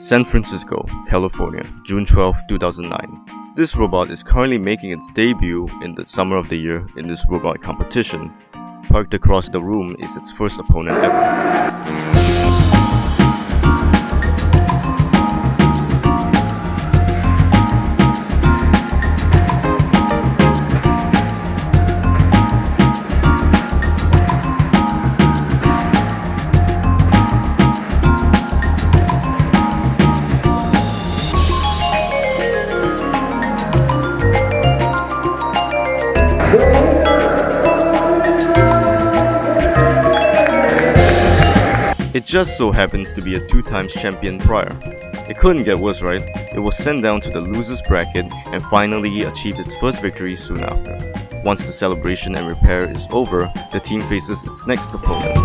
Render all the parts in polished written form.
San Francisco, California, June 12, 2009. This robot is currently making its debut in the summer of the year in this robot competition. Parked across the room is its first opponent ever. It just so happens to be a 2-time champion prior. It couldn't get worse, right? It was sent down to the losers bracket and finally achieved its first victory soon after. Once the celebration and repair is over, the team faces its next opponent.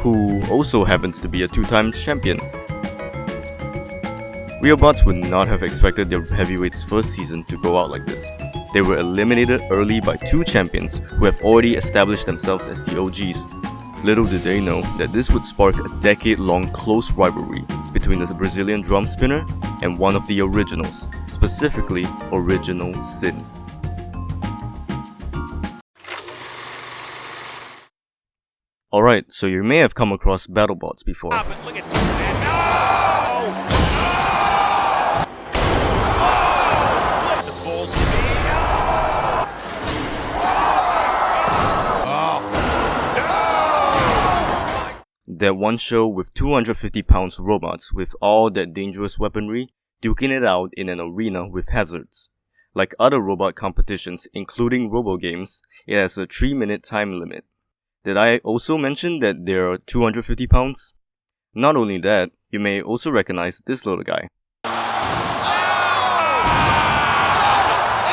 Who also happens to be a 2-time champion. Reobots would not have expected their heavyweights' first season to go out like this. They were eliminated early by 2 champions who have already established themselves as the OGs. Little did they know that this would spark a decade-long close rivalry between the Brazilian drum spinner and one of the originals, specifically Original Sin. Alright, so you may have come across BattleBots before. Look at that. No! Let the bulls be. That one show with 250 pounds robots with all that dangerous weaponry, duking it out in an arena with hazards. Like other robot competitions, including RoboGames, it has a 3-minute time limit. Did I also mention that they are 250 pounds? Not only that, you may also recognize this little guy. And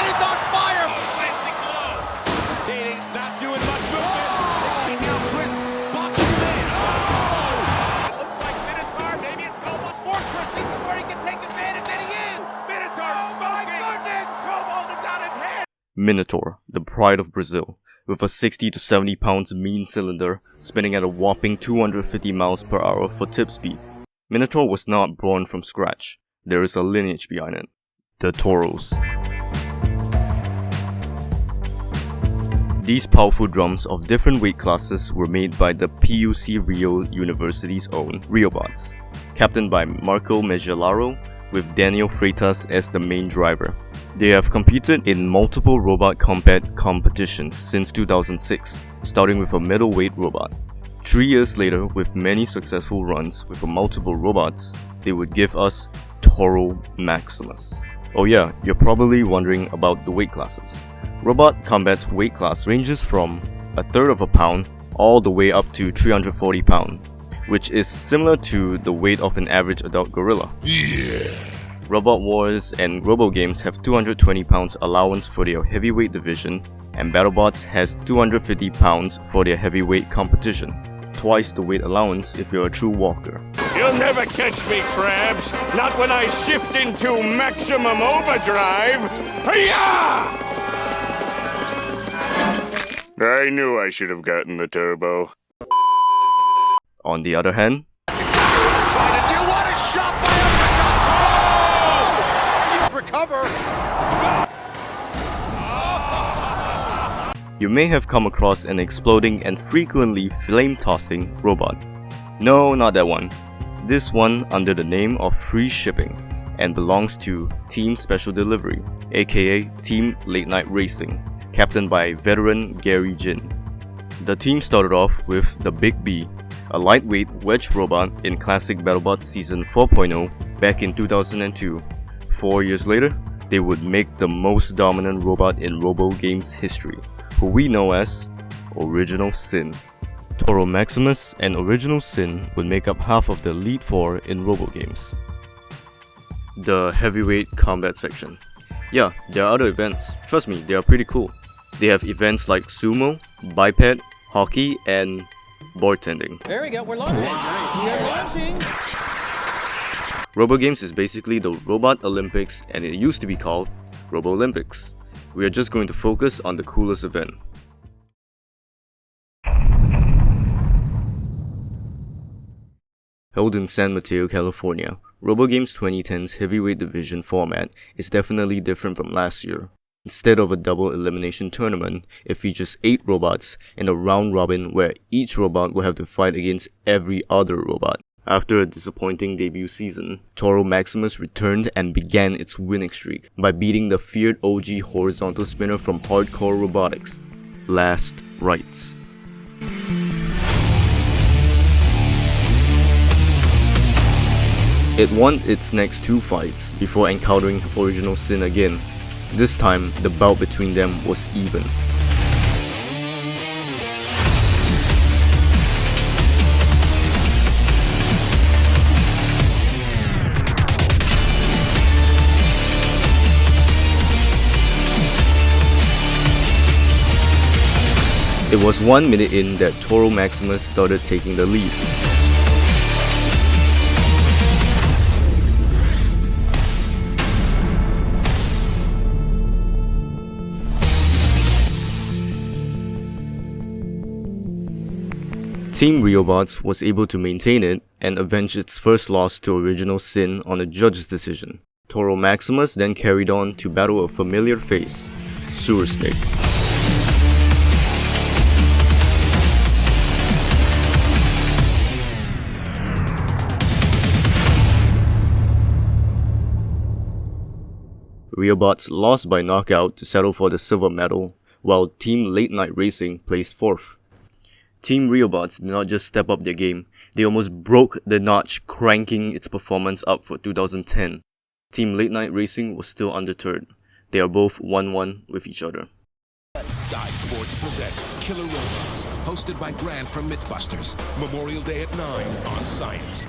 he's on fire! Fancy glove! Dating, not doing much movement. Exceed now, Chris boxing him in. Oh! It looks like Minotaur. Maybe it's called one. For Chris, this is where he can take advantage, and he is! Minotaur smoking! My goodness! Trouble that's on its head! Minotaur, the pride of Brazil. With a 60 to 70 pounds mean cylinder, spinning at a whopping 250 miles per hour for tip speed. Minotaur was not born from scratch. There is a lineage behind it. The Touros. These powerful drums of different weight classes were made by the PUC Rio University's own Reobots, captained by Marco Megellaro, with Daniel Freitas as the main driver. They have competed in multiple robot combat competitions since 2006, starting with a middleweight robot. 3 years later, with many successful runs with multiple robots, they would give us Touro Maximus. Oh yeah, you're probably wondering about the weight classes. Robot Combat's weight class ranges from 1/3 of a pound all the way up to 340 pounds, which is similar to the weight of an average adult gorilla. Yeah. Robot Wars and RoboGames have 220 pounds allowance for their heavyweight division, and BattleBots has 250 pounds for their heavyweight competition. Twice the weight allowance if you're a true walker. You'll never catch me, Krabs. Not when I shift into maximum overdrive. Hi-ya! I knew I should have gotten the turbo. On the other hand, That's exactly what I'm trying to do. What a shot by Uppercut! Oh! Recover! you may have come across an exploding and frequently flame-tossing robot. No, not that one. This one under the name of Free Shipping and belongs to Team Special Delivery, aka Team Late Night Racing, captained by veteran Gary Jin. The team started off with the Big B, a lightweight wedge robot in classic BattleBots Season 4.0 back in 2002. 4 years later, they would make the most dominant robot in RoboGames history, who we know as Original Sin. Touro Maximus and Original Sin would make up half of the lead 4 in RoboGames. The heavyweight combat section. Yeah, there are other events. Trust me, they are pretty cool. They have events like sumo, biped, hockey, and bartending. There we go, we're launching. We're launching. RoboGames is basically the Robot Olympics, and it used to be called Robo Olympics. We are just going to focus on the coolest event. Held in San Mateo, California, RoboGames 2010's heavyweight division format is definitely different from last year. Instead of a double elimination tournament, it features 8 robots in a round robin where each robot will have to fight against every other robot. After a disappointing debut season, Touro Maximus returned and began its winning streak by beating the feared OG horizontal spinner from Hardcore Robotics, Last Rites. It won its next 2 fights before encountering Original Sin again. This time, the bout between them was even. It was 1 minute in that Touro Maximus started taking the lead. Team Reobots was able to maintain it and avenge its first loss to Original Sin on a judge's decision. Touro Maximus then carried on to battle a familiar face, Sewer Snake. Reobots lost by knockout to settle for the silver medal, while Team Late Night Racing placed 4th. Team Reobots did not just step up their game, they almost broke the notch, cranking its performance up for 2010. Team Late Night Racing was still undeterred. They are both 1-1 with each other. Side Sports presents Killer Robots, hosted by Grant from Mythbusters. Memorial Day at 9 on Science.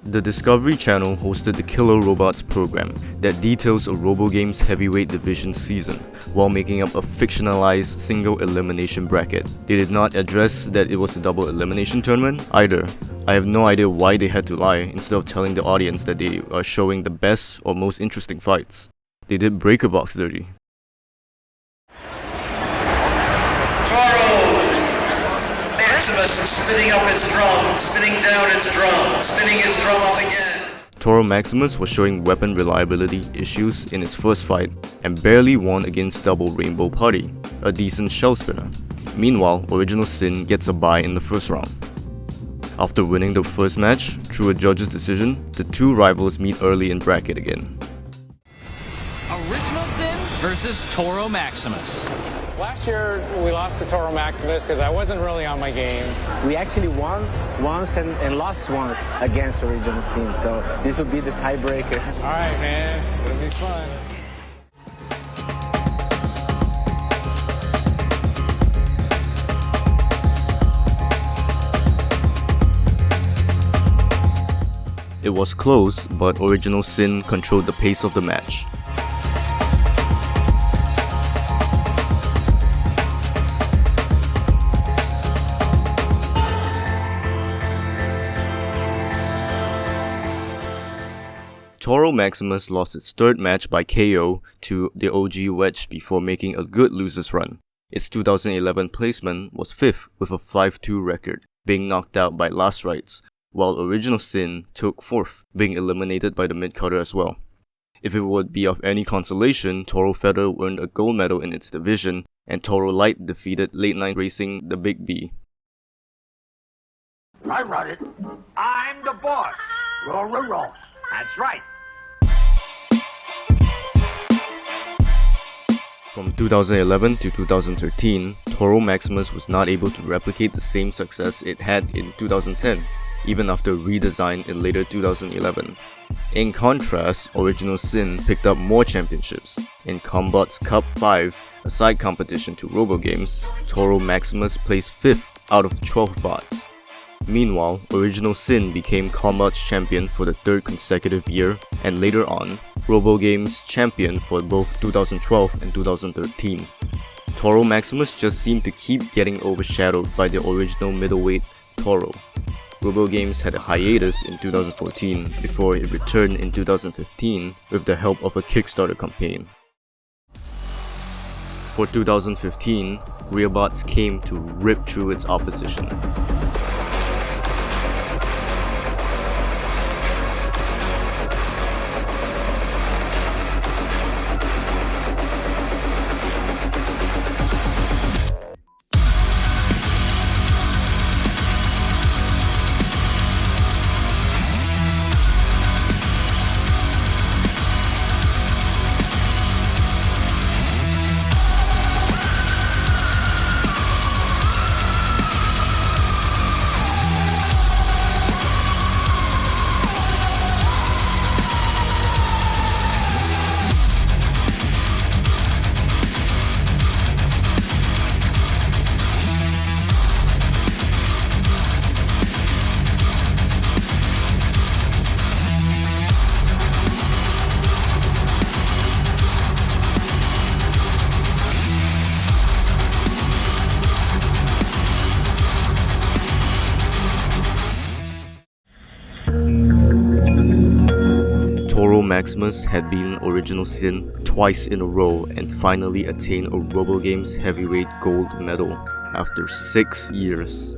The Discovery Channel hosted the Killer Robots program that details a RoboGames heavyweight division season, while making up a fictionalized single elimination bracket. They did not address that it was a double elimination tournament either. I have no idea why they had to lie instead of telling the audience that they are showing the best or most interesting fights. They did Breaker Box dirty. Maximus spinning up its drum, spinning down its drum, spinning its drum up again. Touro Maximus was showing weapon reliability issues in its first fight and barely won against Double Rainbow Party, a decent shell spinner. Meanwhile, Original Sin gets a bye in the first round. After winning the first match through a judge's decision, the 2 rivals meet early in bracket again. Original Sin versus Touro Maximus. Last year, we lost to Touro Maximus because I wasn't really on my game. We actually won once and lost once against Original Sin, so this will be the tiebreaker. All right, man. It'll be fun. It was close, but Original Sin controlled the pace of the match. Touro Maximus lost its 3rd match by KO to the OG Wedge before making a good loser's run. Its 2011 placement was 5th with a 5-2 record, being knocked out by Last Rites, while Original Sin took 4th, being eliminated by the mid-cutter as well. If it would be of any consolation, Touro Feather earned a gold medal in its division, and Touro Light defeated Late Night Racing the Big B. I run it. I'm the boss. Roll. That's right. From 2011 to 2013, Touro Maximus was not able to replicate the same success it had in 2010, even after redesign in later 2011. In contrast, Original Sin picked up more championships. In Combat's Cup 5, a side competition to RoboGames, Touro Maximus placed 5th out of 12 bots. Meanwhile, Original Sin became Combat's champion for the 3rd consecutive year, and later on, RoboGames champion for both 2012 and 2013. Touro Maximus just seemed to keep getting overshadowed by the original middleweight Touro. RoboGames had a hiatus in 2014 before it returned in 2015 with the help of a Kickstarter campaign. For 2015, Reobots came to rip through its opposition. Touro Maximus had been Original Sin twice in a row and finally attained a RoboGames heavyweight gold medal after 6 years.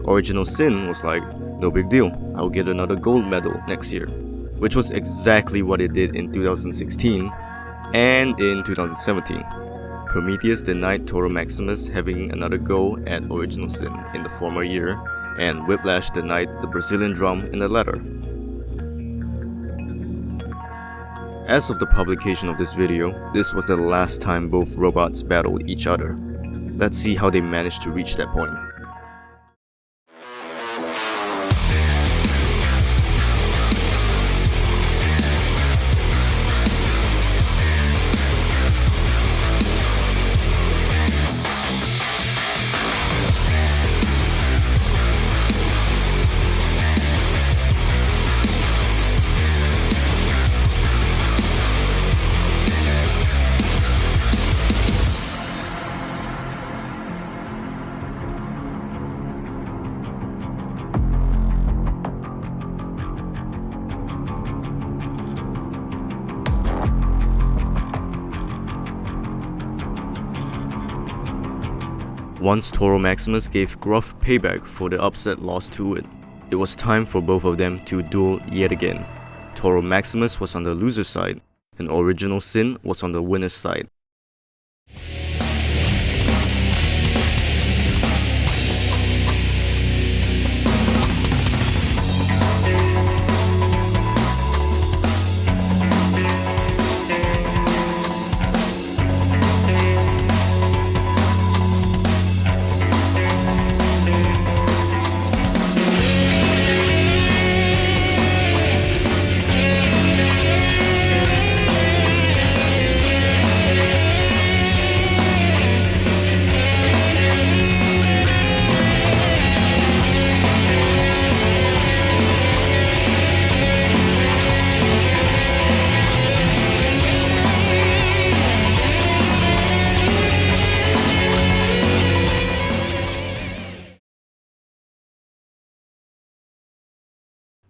Original Sin was like, no big deal, I'll get another gold medal next year, which was exactly what it did in 2016 and in 2017. Prometheus denied Touro Maximus having another go at Original Sin in the former year, and Whiplash denied the Brazilian drum in the latter. As of the publication of this video, this was the last time both robots battled each other. Let's see how they managed to reach that point. Once Touro Maximus gave gruff payback for the upset loss to it was time for both of them to duel yet again. Touro Maximus was on the loser's side, and Original Sin was on the winner's side.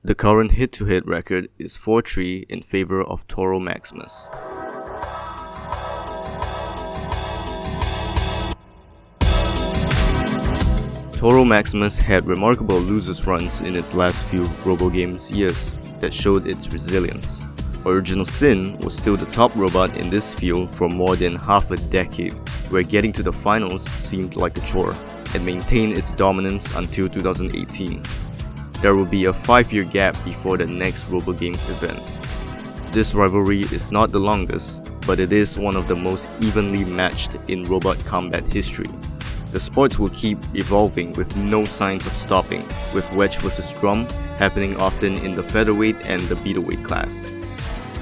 The current head-to-head record is 4-3 in favor of Touro Maximus. Touro Maximus had remarkable losers runs in its last few RoboGames years that showed its resilience. Original Sin was still the top robot in this field for more than half a decade, where getting to the finals seemed like a chore, and maintained its dominance until 2018. There will be a 5-year gap before the next RoboGames event. This rivalry is not the longest, but it is one of the most evenly matched in robot combat history. The sports will keep evolving with no signs of stopping, with wedge vs drum happening often in the featherweight and the middleweight class.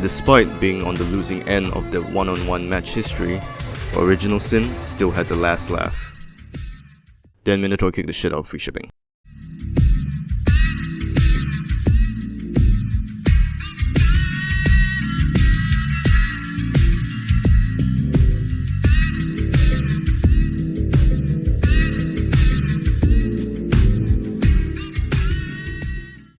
Despite being on the losing end of the one-on-one match history, Original Sin still had the last laugh. Dan Minotaur kicked the shit out of free shipping.